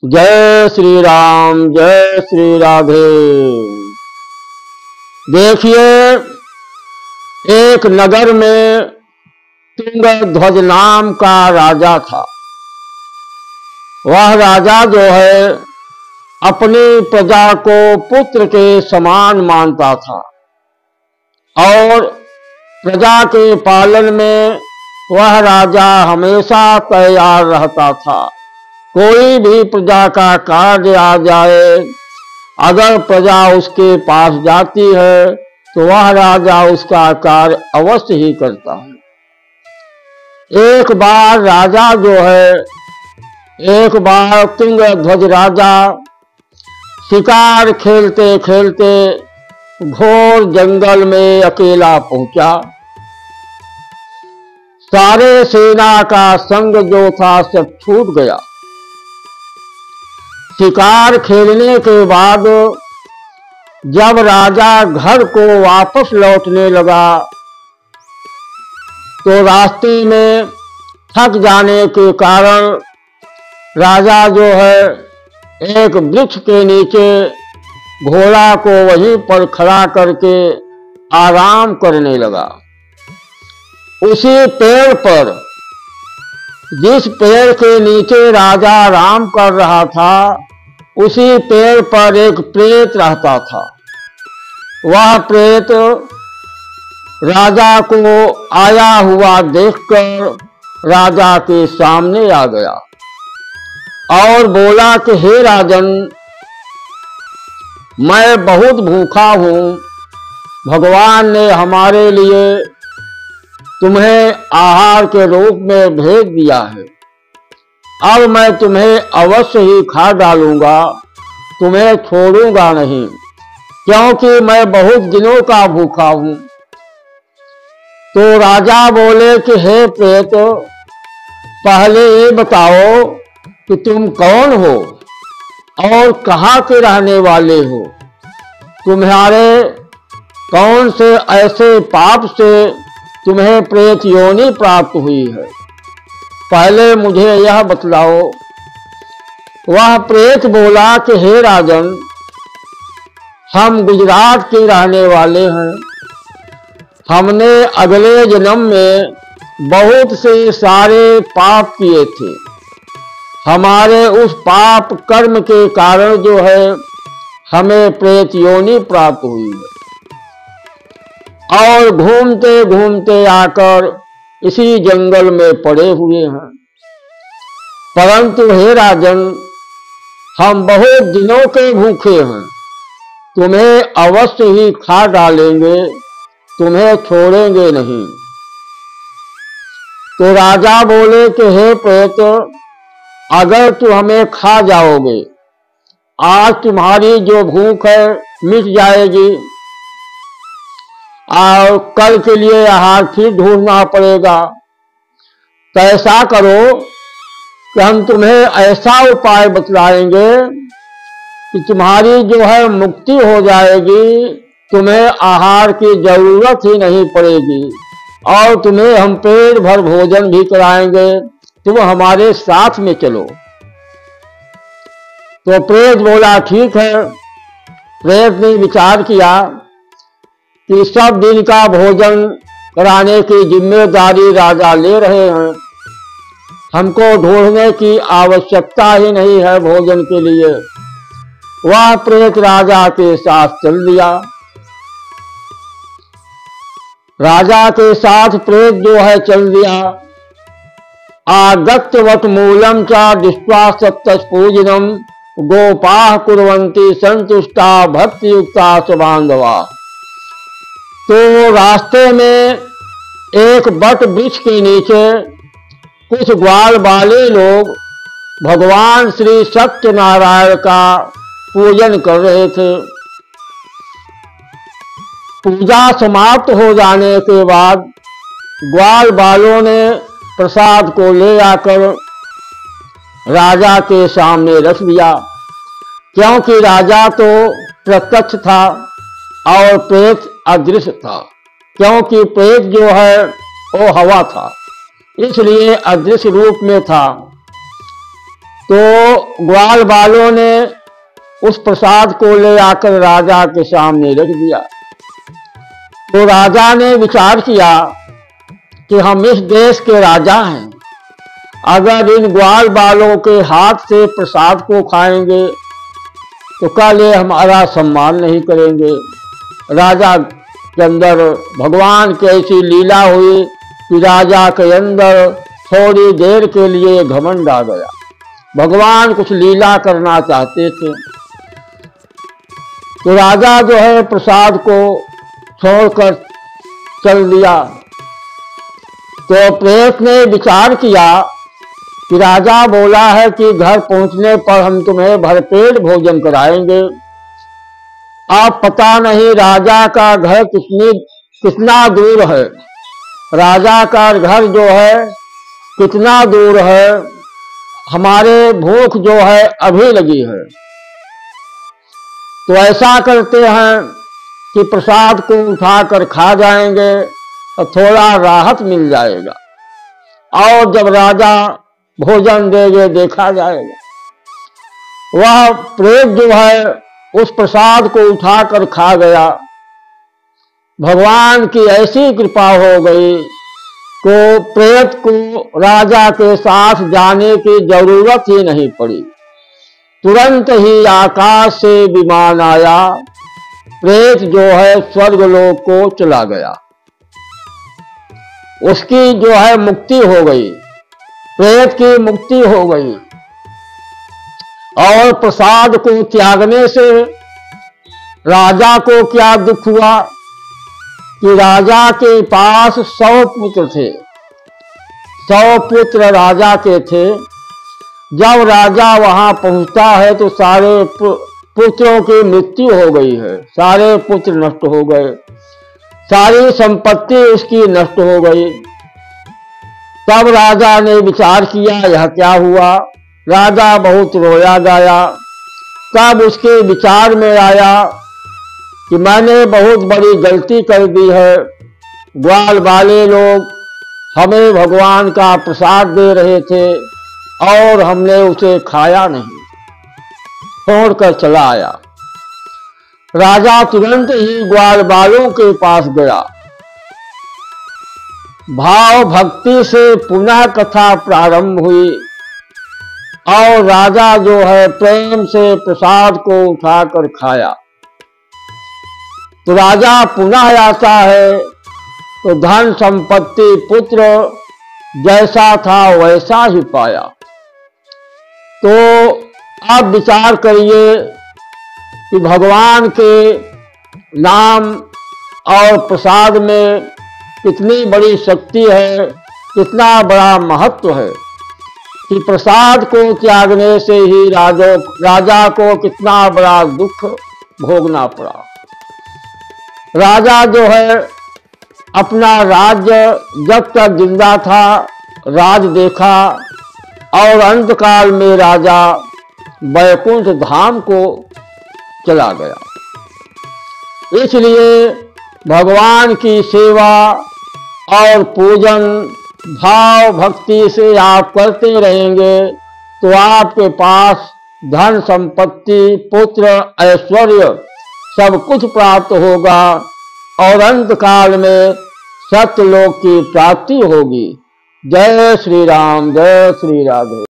जय श्री राम, जय श्री राधे। देखिए, एक नगर में तुंगध्वज नाम का राजा था। वह राजा जो है अपनी प्रजा को पुत्र के समान मानता था और प्रजा के पालन में वह राजा हमेशा तैयार रहता था। कोई भी प्रजा का कार्य आ जाए, अगर प्रजा उसके पास जाती है तो वह राजा उसका कार्य अवश्य ही करता है। एक बार तुंगध्वज राजा शिकार खेलते खेलते घोर जंगल में अकेला पहुंचा। सारे सेना का संग जो था सब छूट गया। शिकार खेलने के बाद जब राजा घर को वापस लौटने लगा तो रास्ते में थक जाने के कारण राजा जो है एक वृक्ष के नीचे घोड़ा को वहीं पर खड़ा करके आराम करने लगा। उसी पेड़ पर, जिस पेड़ के नीचे राजा आराम कर रहा था, उसी पेड़ पर एक प्रेत रहता था। वह प्रेत राजा को आया हुआ देखकर राजा के सामने आ गया और बोला कि हे राजन, मैं बहुत भूखा हूं। भगवान ने हमारे लिए तुम्हें आहार के रूप में भेज दिया है। अब मैं तुम्हें अवश्य ही खा डालूंगा, तुम्हें छोड़ूंगा नहीं, क्योंकि मैं बहुत दिनों का भूखा हूं। तो राजा बोले कि हे प्रेत, पहले ये बताओ कि तुम कौन हो और कहाँ के रहने वाले हो? तुम्हारे कौन से ऐसे पाप से तुम्हें प्रेत योनि प्राप्त हुई है? पहले मुझे यह बतलाओ। वह प्रेत बोला कि हे राजन, हम गुजरात के रहने वाले हैं। हमने अगले जन्म में बहुत से सारे पाप किए थे। हमारे उस पाप कर्म के कारण जो है हमें प्रेत योनि प्राप्त हुई है और घूमते घूमते आकर इसी जंगल में पड़े हुए हैं। परंतु हे राजन, हम बहुत दिनों के भूखे हैं, तुम्हें अवश्य ही खा डालेंगे, तुम्हें छोड़ेंगे नहीं। तो राजा बोले कि हे प्रेत, अगर तुम हमें खा जाओगे, आज तुम्हारी जो भूख है मिट जाएगी और कल के लिए आहार फिर ढूंढना पड़ेगा। तो ऐसा करो कि हम तुम्हें ऐसा उपाय बतलाएंगे कि तुम्हारी जो है मुक्ति हो जाएगी, तुम्हें आहार की जरूरत ही नहीं पड़ेगी और तुम्हें हम पेट भर भोजन भी कराएंगे। तुम हमारे साथ में चलो। तो प्रेत बोला ठीक है। प्रेत ने विचार किया कि सब दिन का भोजन कराने की जिम्मेदारी राजा ले रहे हैं, हमको ढूंढने की आवश्यकता ही नहीं है भोजन के लिए। वह प्रेत राजा के साथ चल दिया। राजा के साथ प्रेत जो है चल दिया। आगत्यवट मूलम चा दृष्ट्वा सप्तश पूजनम गोपाः कुर्वन्ति संतुष्टा भक्ति युक्ता सुबांधवा। तो रास्ते में एक बट वृक्ष के नीचे कुछ ग्वाल वाले लोग भगवान श्री सत्यनारायण का पूजन कर रहे थे। पूजा समाप्त हो जाने के बाद ग्वाल वालों ने प्रसाद को ले आकर राजा के सामने रख दिया, क्योंकि राजा तो प्रत्यक्ष था और प्रेत अदृश्य था। क्योंकि प्रेत जो है वो हवा था, इसलिए अदृश्य रूप में था। तो ग्वाल बालों ने उस प्रसाद को ले आकर राजा के सामने रख दिया। तो राजा ने विचार किया कि हम इस देश के राजा हैं, अगर इन ग्वाल बालों के हाथ से प्रसाद को खाएंगे तो कल ये हमारा सम्मान नहीं करेंगे। राजा के अंदर भगवान की ऐसी लीला हुई कि राजा के अंदर थोड़ी देर के लिए घमंड आ गया। भगवान कुछ लीला करना चाहते थे, तो राजा जो है प्रसाद को छोड़कर चल दिया। तो प्रेत ने विचार किया कि राजा बोला है कि घर पहुंचने पर हम तुम्हें भरपेट भोजन कराएंगे। अब पता नहीं राजा का घर कितना दूर है, राजा का घर जो है कितना दूर है, हमारे भूख जो है अभी लगी है। तो ऐसा करते हैं कि प्रसाद को उठाकर खा जाएंगे तो थोड़ा राहत मिल जाएगा, और जब राजा भोजन देंगे देखा जाएगा। वह प्रेत जो है उस प्रसाद को उठाकर खा गया। भगवान की ऐसी कृपा हो गई को प्रेत को राजा के साथ जाने की जरूरत ही नहीं पड़ी। तुरंत ही आकाश से विमान आया, प्रेत जो है स्वर्गलोक को चला गया। उसकी जो है मुक्ति हो गई, प्रेत की मुक्ति हो गई। और प्रसाद को त्यागने से राजा को क्या दुख हुआ कि राजा के पास 100 पुत्र थे, 100 पुत्र राजा के थे। जब राजा वहां पहुंचता है तो सारे पुत्रों की मृत्यु हो गई है, सारे पुत्र नष्ट हो गए, सारी संपत्ति उसकी नष्ट हो गई। तब राजा ने विचार किया यह क्या हुआ। राजा बहुत रोया गाया। तब उसके विचार में आया कि मैंने बहुत बड़ी गलती कर दी है। ग्वाल वाले लोग हमें भगवान का प्रसाद दे रहे थे और हमने उसे खाया नहीं, छोड़कर चला आया। राजा तुरंत ही ग्वाल बालों के पास गया। भाव भक्ति से पुनः कथा प्रारंभ हुई और राजा जो है प्रेम से प्रसाद को उठाकर खाया। तो राजा पुनः आता है तो धन संपत्ति पुत्र जैसा था वैसा ही पाया। तो आप विचार करिए कि भगवान के नाम और प्रसाद में कितनी बड़ी शक्ति है, कितना बड़ा महत्व है कि प्रसाद को त्यागने से ही राजा को कितना बड़ा दुख भोगना पड़ा। राजा जो है अपना राज्य जब तक जिंदा था राज देखा, और अंतकाल में राजा वैकुंठ धाम को चला गया। इसलिए भगवान की सेवा और पूजन भाव भक्ति से आप करते रहेंगे तो आपके पास धन संपत्ति पुत्र ऐश्वर्य सब कुछ प्राप्त होगा और अंत काल में सत्यलोक की प्राप्ति होगी। जय श्री राम, जय श्री राधे।